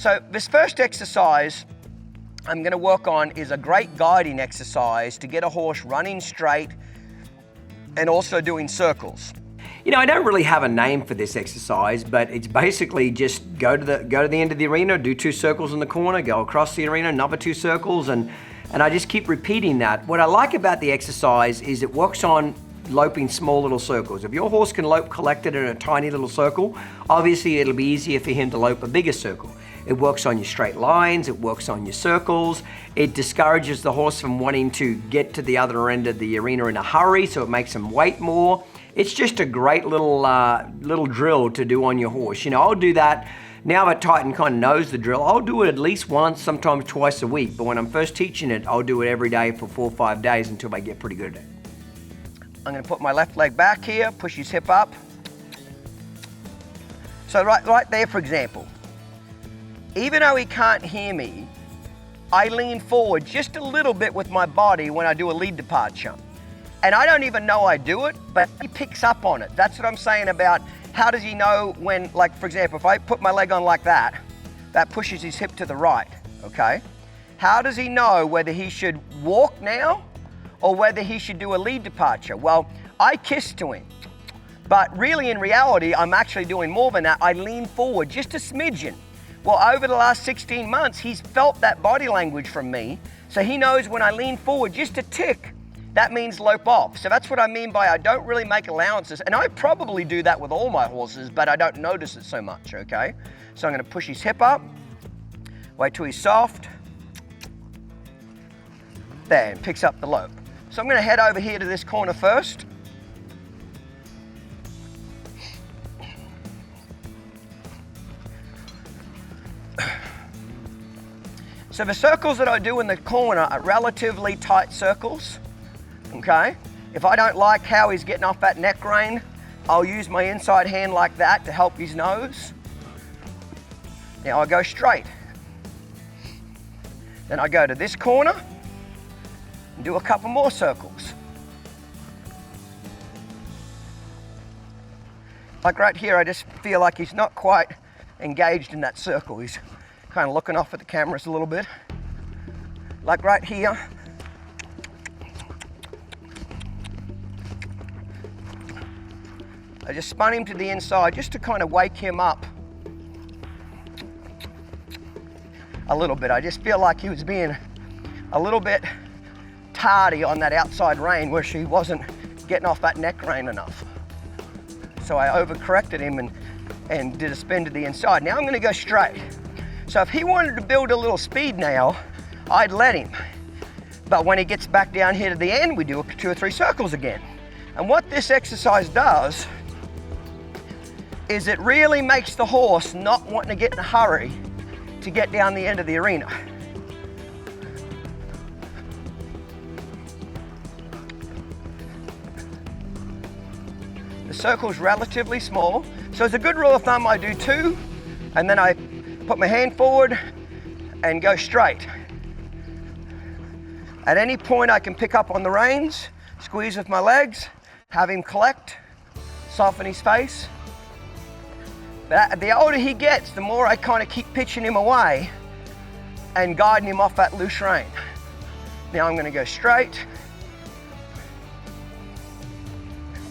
So this first exercise I'm going to work on is a great guiding exercise to get a horse running straight and also doing circles. You know, I don't really have a name for this exercise, but it's basically just go to the end of the arena, do 2 circles in the corner, go across the arena, another 2 circles, and I just keep repeating that. What I like about the exercise is it works on loping small little circles. If your horse can lope collected in a tiny little circle, obviously it'll be easier for him to lope a bigger circle. It works on your straight lines, it works on your circles, it discourages the horse from wanting to get to the other end of the arena in a hurry, so it makes him wait more. It's just a great little drill to do on your horse. You know, I'll do that, now that Titan kind of knows the drill, I'll do it at least once, sometimes twice a week, but when I'm first teaching it, I'll do it every day for 4 or 5 days until I get pretty good at it. I'm going to put my left leg back here, push his hip up. So right there, for example, even though he can't hear me, I lean forward just a little bit with my body when I do a lead departure. And I don't even know I do it, but he picks up on it. That's what I'm saying about how does he know when, like for example, if I put my leg on like that, that pushes his hip to the right, okay? How does he know whether he should walk now or whether he should do a lead departure? Well, I kiss to him, but really in reality, I'm actually doing more than that. I lean forward just a smidgen. Well, over the last 16 months, he's felt that body language from me, so he knows when I lean forward just a tick, that means lope off. So that's what I mean by I don't really make allowances, and I probably do that with all my horses, but I don't notice it so much, okay? So I'm gonna push his hip up, wait till he's soft, there, and picks up the lope. So I'm gonna head over here to this corner first. So the circles that I do in the corner are relatively tight circles, okay? If I don't like how he's getting off that neck rein, I'll use my inside hand like that to help his nose. Now I go straight. Then I go to this corner and do a couple more circles. Like right here, I just feel like he's not quite engaged in that circle. He's kind of looking off at the cameras a little bit. Like right here. I just spun him to the inside just to kind of wake him up a little bit. I just feel like he was being a little bit tardy on that outside rein where she wasn't getting off that neck rein enough. So I overcorrected him and did a spin to the inside. Now I'm going to go straight. So if he wanted to build a little speed now, I'd let him. But when he gets back down here to the end, we do 2 or 3 circles again. And what this exercise does is it really makes the horse not wanting to get in a hurry to get down the end of the arena. The circle's relatively small, so as a good rule of thumb, I do 2, and then I put my hand forward and go straight. At any point, I can pick up on the reins, squeeze with my legs, have him collect, soften his face. But the older he gets, the more I kind of keep pitching him away and guiding him off that loose rein. Now I'm going to go straight.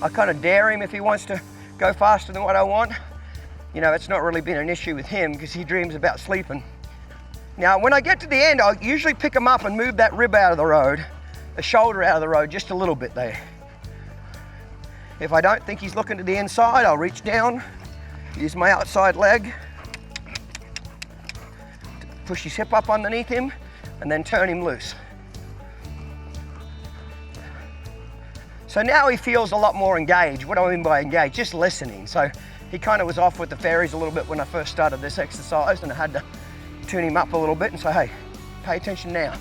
I kind of dare him if he wants to go faster than what I want. You know, it's not really been an issue with him because he dreams about sleeping. Now, when I get to the end, I'll usually pick him up and move that rib out of the road, the shoulder out of the road, just a little bit there. If I don't think he's looking to the inside, I'll reach down, use my outside leg, push his hip up underneath him, and then turn him loose. So now he feels a lot more engaged. What do I mean by engaged? Just listening. So he kind of was off with the fairies a little bit when I first started this exercise, and I had to tune him up a little bit and say, hey, pay attention now.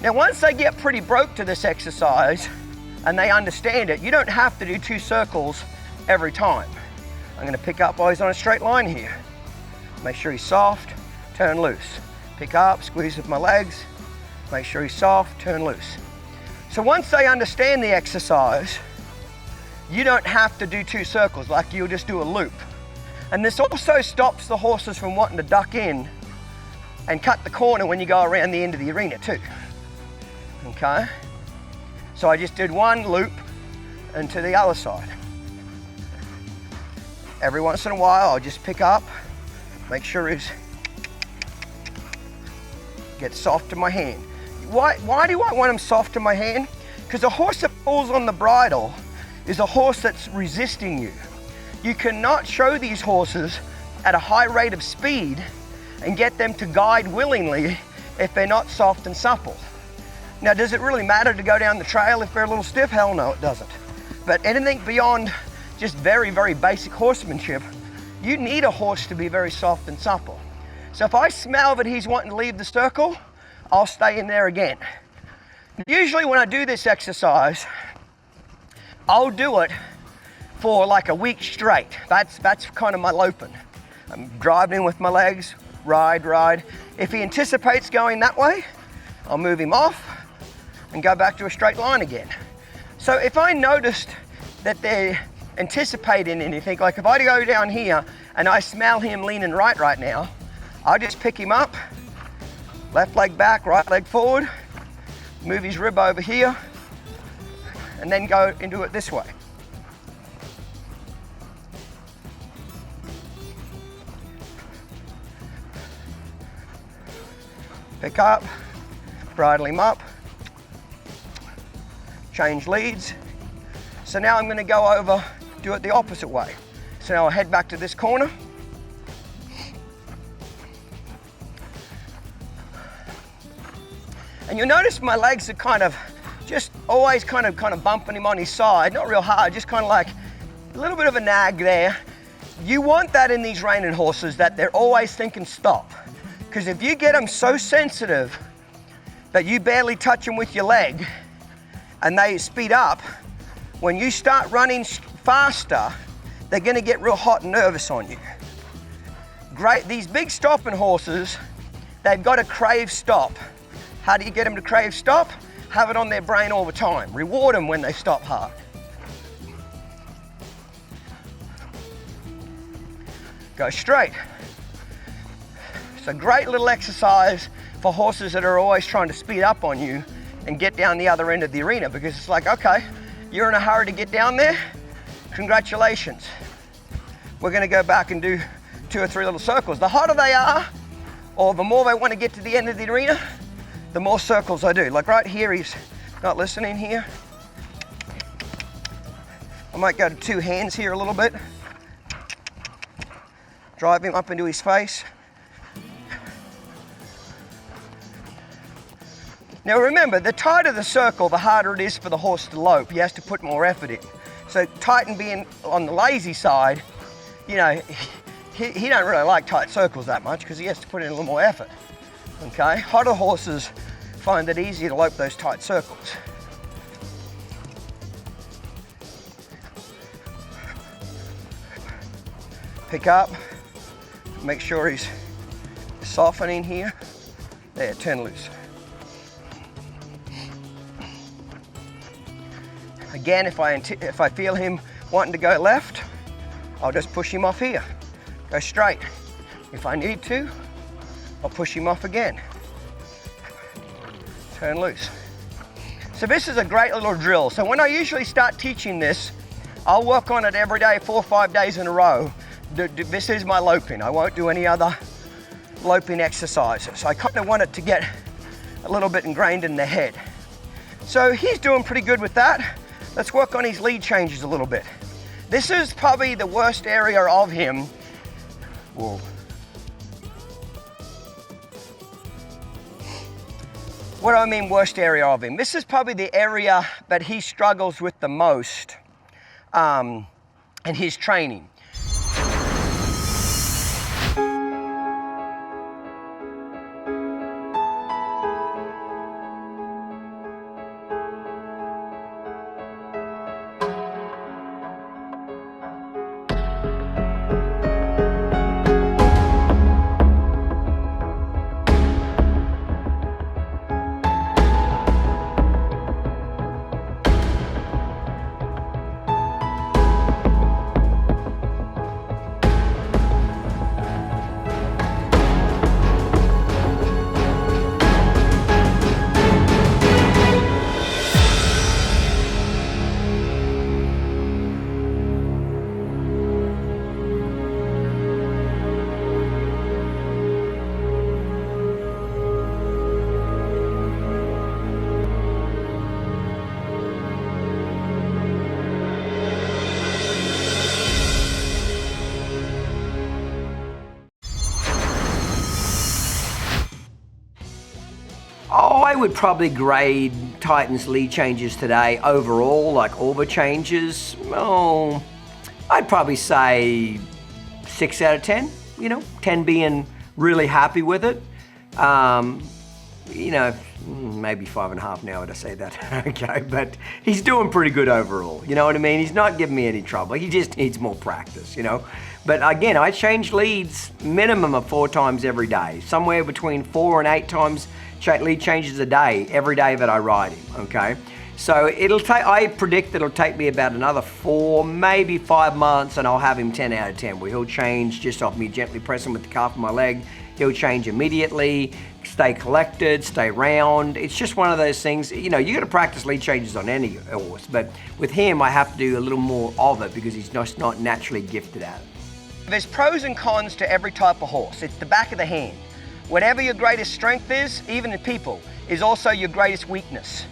Now, once they get pretty broke to this exercise and they understand it, you don't have to do 2 circles every time. I'm going to pick up while he's on a straight line here. Make sure he's soft, turn loose. Pick up, squeeze with my legs, make sure he's soft, turn loose. So once they understand the exercise, you don't have to do 2 circles, like you'll just do a loop. And this also stops the horses from wanting to duck in and cut the corner when you go around the end of the arena too. Okay? So I just did 1 loop and to the other side. Every once in a while, I'll just pick up, make sure it gets soft in my hand. Why do I want them soft in my hand? Because a horse that pulls on the bridle is a horse that's resisting you. You cannot show these horses at a high rate of speed and get them to guide willingly if they're not soft and supple. Now, does it really matter to go down the trail if they're a little stiff? Hell no, it doesn't. But anything beyond just very, very basic horsemanship, you need a horse to be very soft and supple. So if I smell that he's wanting to leave the circle, I'll stay in there again. Usually when I do this exercise, I'll do it for like a week straight. That's kind of my loping. I'm driving in with my legs, ride. If he anticipates going that way, I'll move him off and go back to a straight line again. So if I noticed that they're anticipating anything, like if I go down here and I smell him leaning right now, I'll just pick him up, left leg back, right leg forward, move his rib over here, and then go into it this way. Pick up, bridle him up, change leads. So now I'm going to go over, do it the opposite way. So now I'll head back to this corner. And you'll notice my legs are kind of just always kind of bumping him on his side, not real hard, just kind of like a little bit of a nag there. You want that in these reining horses, that they're always thinking stop. Because if you get them so sensitive that you barely touch them with your leg and they speed up, when you start running faster, they're going to get real hot and nervous on you. Great, these big stopping horses, they've got to crave stop. How do you get them to crave stop? Have it on their brain all the time. Reward them when they stop hard. Go straight. It's a great little exercise for horses that are always trying to speed up on you and get down the other end of the arena, because it's like, okay, you're in a hurry to get down there? Congratulations. We're going to go back and do 2 or 3 little circles. The hotter they are, or the more they want to get to the end of the arena, the more circles I do. Like right here, he's not listening here. I might go to 2 hands here a little bit. Drive him up into his face. Now remember, the tighter the circle, the harder it is for the horse to lope. He has to put more effort in. So Titan being on the lazy side, you know, he don't really like tight circles that much because he has to put in a little more effort. Okay, hotter horses find it easier to lope those tight circles. Pick up, make sure he's softening here. There, turn loose. Again, if I feel him wanting to go left, I'll just push him off here. Go straight. If I need to, I'll push him off again. Turn loose. So this is a great little drill. So when I usually start teaching this, I'll work on it every day, 4 or 5 days in a row. This is my loping. I won't do any other loping exercises. I kind of want it to get a little bit ingrained in their head. So he's doing pretty good with that. Let's work on his lead changes a little bit. This is probably the worst area of him. Whoa. What do I mean worst area of him? This is probably the area that he struggles with the most in his training. I would probably grade Titan's lead changes today overall, like orbit changes. Oh, I'd probably say 6 out of 10. 10 being really happy with it. Maybe 5.5 now would I say that. Okay, but he's doing pretty good overall. You know what I mean? He's not giving me any trouble. He just needs more practice, But again, I change leads minimum of 4 times every day, somewhere between 4 and 8 times lead changes a day, every day that I ride him, okay? So I predict it'll take me about another 4, maybe 5 months, and I'll have him 10 out of 10, where he'll change just off me gently pressing with the calf of my leg. He'll change immediately, stay collected, stay round. It's just one of those things, you got to practice lead changes on any horse, but with him, I have to do a little more of it because he's just not naturally gifted at it. There's pros and cons to every type of horse. It's the back of the hand. Whatever your greatest strength is, even in people, is also your greatest weakness.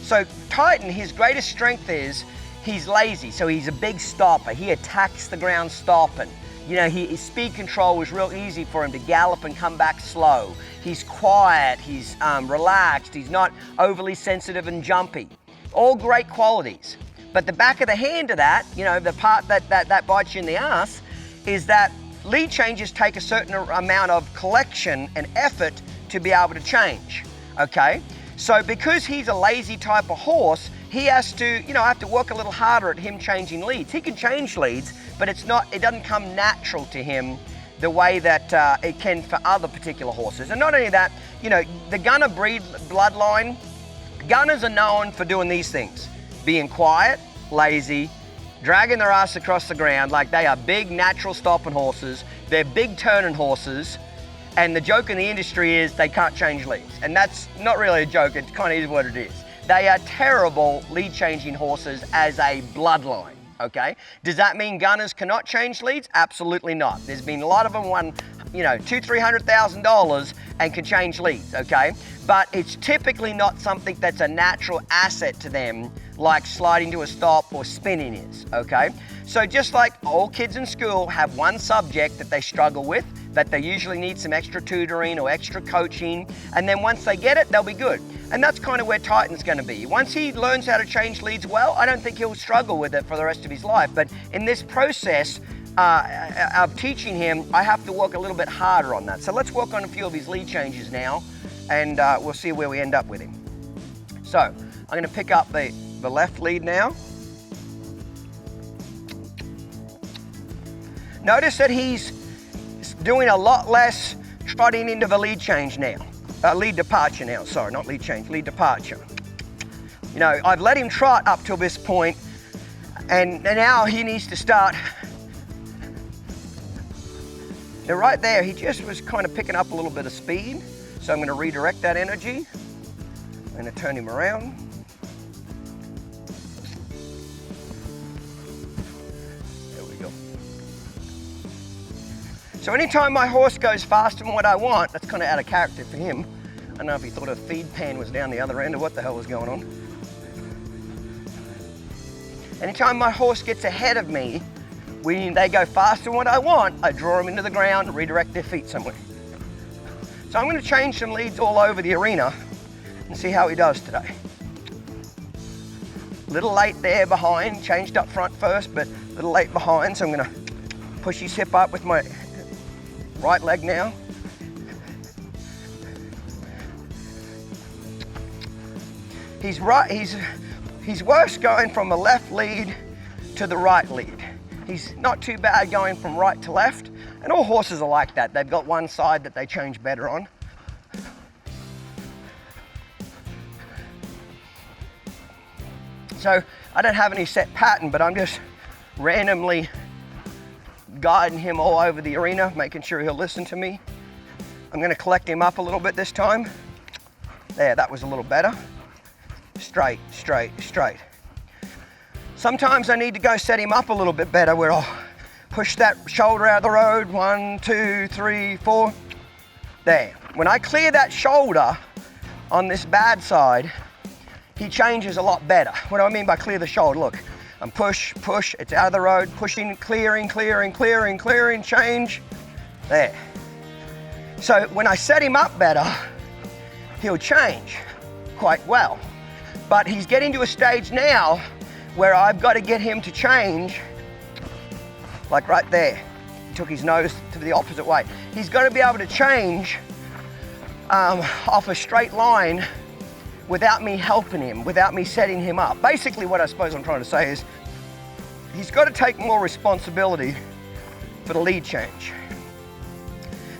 So Titan, his greatest strength is he's lazy, so he's a big stopper. He attacks the ground stopping. His speed control was real easy for him to gallop and come back slow. He's quiet, he's relaxed, he's not overly sensitive and jumpy. All great qualities. But the back of the hand of that, the part that bites you in the ass, is that lead changes take a certain amount of collection and effort to be able to change, okay? So because he's a lazy type of horse, he has to, I have to work a little harder at him changing leads. He can change leads, but it doesn't come natural to him the way that it can for other particular horses. And not only that, the Gunner breed bloodline, Gunners are known for doing these things, being quiet, lazy, dragging their ass across the ground like they are big natural stopping horses. They're big turning horses. And the joke in the industry is they can't change leads. And that's not really a joke, it kind of is what it is. They are terrible lead changing horses as a bloodline, okay? Does that mean Gunners cannot change leads? Absolutely not. There's been a lot of them won, $200,000-$300,000 and can change leads, okay? But it's typically not something that's a natural asset to them like sliding to a stop or spinning is, okay? So just like all kids in school have one subject that they struggle with, that they usually need some extra tutoring or extra coaching, and then once they get it, they'll be good. And that's kind of where Titan's going to be. Once he learns how to change leads well, I don't think he'll struggle with it for the rest of his life. But in this process of teaching him, I have to work a little bit harder on that. So let's work on a few of his lead changes now, and we'll see where we end up with him. So I'm going to pick up the left lead now. Notice that he's doing a lot less trotting into the lead change now. Lead departure now, sorry, not lead change, lead departure. I've let him trot up till this point, and now he needs to start. Now right there, he just was kind of picking up a little bit of speed, so I'm going to redirect that energy. I'm going to turn him around. So anytime my horse goes faster than what I want, that's kind of out of character for him. I don't know if he thought a feed pan was down the other end or what the hell was going on. Anytime my horse gets ahead of me, when they go faster than what I want, I draw them into the ground and redirect their feet somewhere. So I'm going to change some leads all over the arena and see how he does today. A little late there behind, changed up front first, but a little late behind, so I'm going to push his hip up with my right leg now. He's worse going from the left lead to the right lead. He's not too bad going from right to left, and all horses are like that. They've got one side that they change better on. So I don't have any set pattern, but I'm just randomly guiding him all over the arena, making sure he'll listen to me. I'm going to collect him up a little bit this time. There, that was a little better. Straight, straight, straight. Sometimes I need to go set him up a little bit better, where I'll push that shoulder out of the road. 1, 2, 3, 4. There. When I clear that shoulder on this bad side, he changes a lot better. What do I mean by clear the shoulder? Look. And push, it's out of the road, pushing, clearing, change. There. So when I set him up better, he'll change. quite well. But he's getting to a stage now where I've got to get him to change, like right there. He took his nose to the opposite way. He's got to be able to change off a straight line without me helping him, without me setting him up. Basically what I suppose I'm trying to say is he's got to take more responsibility for the lead change.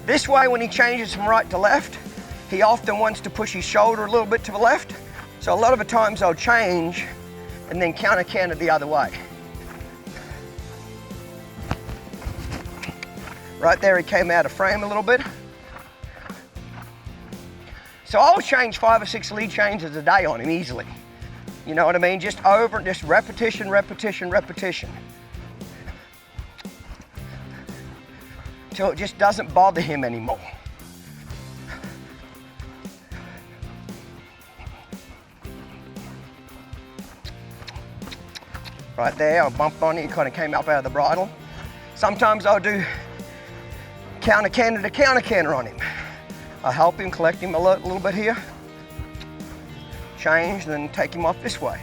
This way, when he changes from right to left, he often wants to push his shoulder a little bit to the left. So a lot of the times I'll change and then counter the other way. Right there, he came out of frame a little bit. So I'll change 5 or 6 lead changes a day on him easily. You know what I mean? Just repetition, repetition, repetition. Till it just doesn't bother him anymore. Right there, I bumped on it, he kind of came up out of the bridle. Sometimes I'll do counter to counter on him. I'll help him, collect him a little bit here, change, and then take him off this way.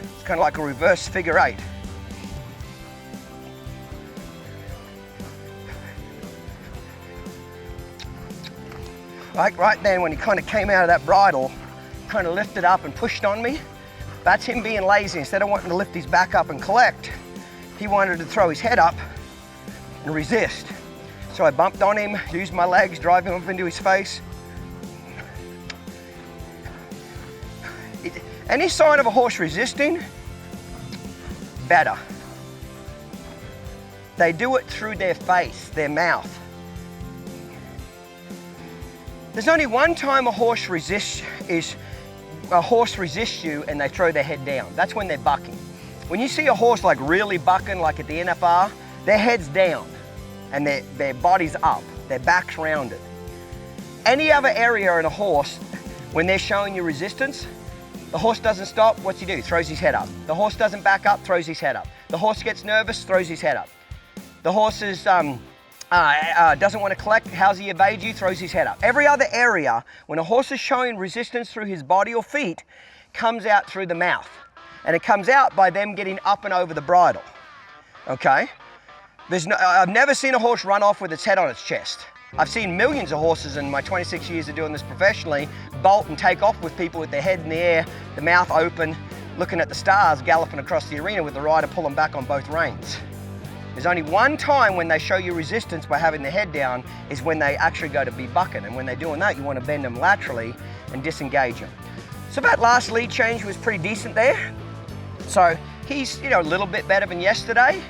It's kind of like a reverse figure 8. Like right then, when he kind of came out of that bridle, kind of lifted up and pushed on me, that's him being lazy. Instead of wanting to lift his back up and collect, he wanted to throw his head up and resist. So I bumped on him, used my legs, drive him up into his face. Any sign of a horse resisting, better. They do it through their face, their mouth. There's only one time a horse resists you and they throw their head down. That's when they're bucking. When you see a horse like really bucking, like at the NFR, their head's down and their body's up, their back's rounded. Any other area in a horse, when they're showing you resistance, the horse doesn't stop, what's he do? Throws his head up. The horse doesn't back up, throws his head up. The horse gets nervous, throws his head up. The horse doesn't want to collect, how's he evade you? Throws his head up. Every other area, when a horse is showing resistance through his body or feet, comes out through the mouth. And it comes out by them getting up and over the bridle, okay? I've never seen a horse run off with its head on its chest. I've seen millions of horses in my 26 years of doing this professionally bolt and take off with people with their head in the air, the mouth open, looking at the stars, galloping across the arena with the rider pulling back on both reins. There's only one time when they show you resistance by having their head down is when they actually go to be bucking. And when they're doing that, you want to bend them laterally and disengage them. So that last lead change was pretty decent there. So he's, a little bit better than yesterday.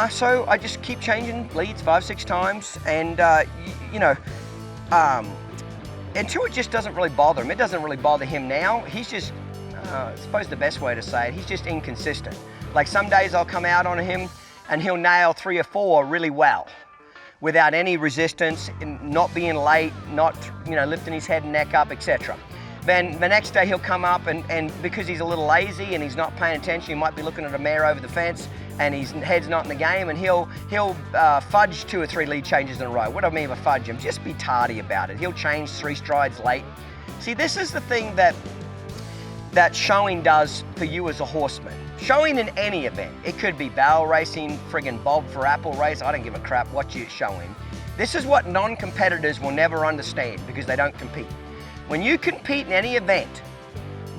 So I just keep changing leads 5, 6 times and, until it just doesn't really bother him. It doesn't really bother him now. He's just, I suppose the best way to say it, he's just inconsistent. Like some days I'll come out on him and he'll nail 3 or 4 really well without any resistance, not being late, not lifting his head and neck up, etc. Then the next day he'll come up and because he's a little lazy and he's not paying attention, he might be looking at a mare over the fence and his head's not in the game and he'll fudge 2 or 3 lead changes in a row. What do I mean by fudge him? Just be tardy about it. He'll change 3 strides late. See, this is the thing that showing does for you as a horseman. Showing in any event. It could be barrel racing, friggin' bob for apple race. I don't give a crap what you're showing. This is what non-competitors will never understand because they don't compete. When you compete in any event,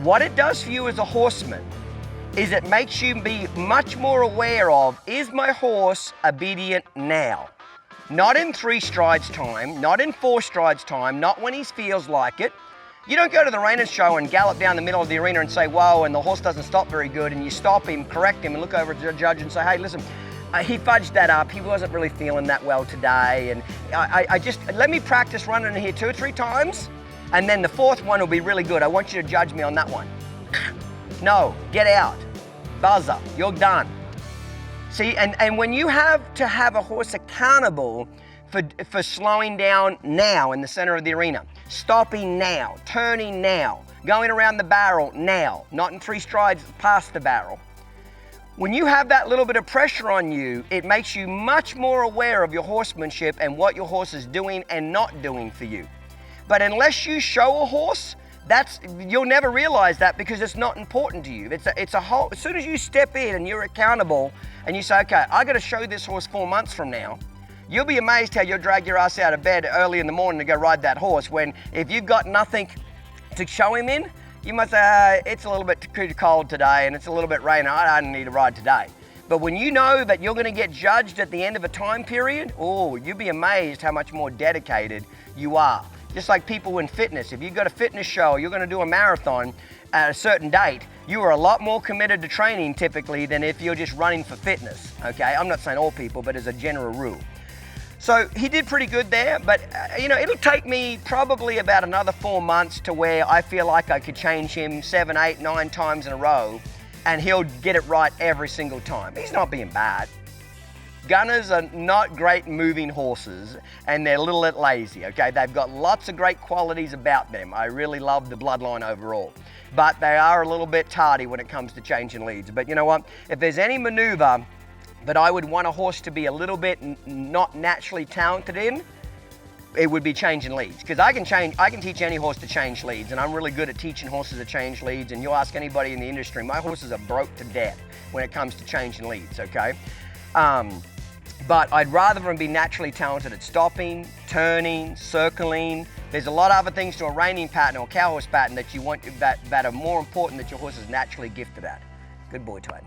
what it does for you as a horseman is it makes you be much more aware of, is my horse obedient now? Not in 3 strides time, not in 4 strides time, not when he feels like it. You don't go to the reining show and gallop down the middle of the arena and say, whoa, and the horse doesn't stop very good, and you stop him, correct him, and look over at the judge and say, hey, listen, he fudged that up, he wasn't really feeling that well today, and I just, let me practice running in here 2 or 3 times, and then the 4th one will be really good. I want you to judge me on that one. No, get out, buzzer, you're done. See, and when you have to have a horse accountable for slowing down now in the center of the arena, stopping now, turning now, going around the barrel now, not in 3 strides past the barrel. When you have that little bit of pressure on you, it makes you much more aware of your horsemanship and what your horse is doing and not doing for you. But unless you show a horse, you'll never realize that because it's not important to you. It's a whole, as soon as you step in and you're accountable and you say, okay, I got to show this horse 4 months from now, you'll be amazed how you'll drag your ass out of bed early in the morning to go ride that horse, when if you've got nothing to show him in, you must say, it's a little bit too cold today and it's a little bit rainy, I don't need to ride today. But when you know that you're going to get judged at the end of a time period, oh, you'll be amazed how much more dedicated you are. Just like people in fitness, if you've got a fitness show, you're going to do a marathon at a certain date, you are a lot more committed to training typically than if you're just running for fitness, okay? I'm not saying all people, but as a general rule. So he did pretty good there, but it'll take me probably about another 4 months to where I feel like I could change him 7, 8, 9 times in a row, and he'll get it right every single time. He's not being bad. Gunners are not great moving horses, and they're a little bit lazy, okay? They've got lots of great qualities about them. I really love the bloodline overall, but they are a little bit tardy when it comes to changing leads. But you know what? If there's any maneuver that I would want a horse to be a little bit not naturally talented in, it would be changing leads. Because I can teach any horse to change leads, and I'm really good at teaching horses to change leads. And you ask anybody in the industry, my horses are broke to death when it comes to changing leads, okay? But I'd rather them be naturally talented at stopping, turning, circling. There's a lot of other things to a reining pattern or cow horse pattern that you want that are more important that your horse is naturally gifted at. Good boy, Twain.